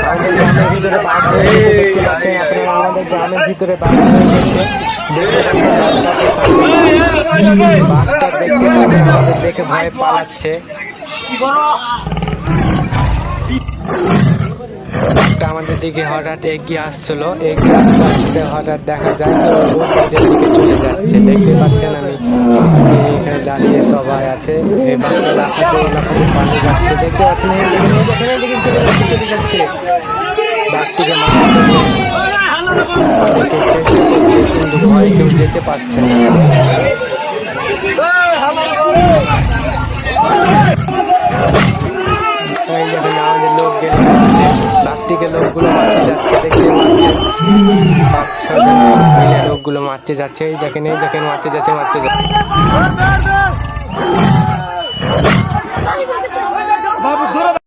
আমাদের গ্রামের ভিতরে বাঘ হয়ে গেছে, দেখতে পাচ্ছেন আপনারা। আমাদের গ্রামের ভিতরে বাঘ হয়ে গেছে, দেখতে পাচ্ছেন বাঘটাকে সামনে। বাঘটা দেখতে পাচ্ছেন আমাদের দেখে ভয়ে পালাচ্ছে। বাঘটা আমাদের দিকে হঠাৎ এগিয়ে আসছিল, এগিয়ে আসতে আসতে হঠাৎ দেখা যায় কি ও সাইডের দিকে চলে যাচ্ছে। দেখতে পাচ্ছেন আমি এখানে দাঁড়িয়ে সবাই আছে। এই বাঘটা লাফাতে লাফাতে পালিয়ে যাচ্ছে, দেখতে পাচ্ছেন। এই দেখেন, এই দেখেন, এই দেখেন, চলে যাচ্ছে, চলে যাচ্ছে। বাঘটিকে মারার জন্য অনেকে চেষ্টা করছে, কিন্তু ভয়ে কেউ যেতে পারছে না। এই দেখেন আমাদের লোক গেলে বাঘটিকে লোকগুলো মারতে যাচ্ছে, দেখতে পাচ্ছেন। 5-6 জন মিলে লোকগুলো মারতে যাচ্ছে। এই দেখেন, এই দেখেন, মারতে যাচ্ছে, মারতে যাচ্ছে।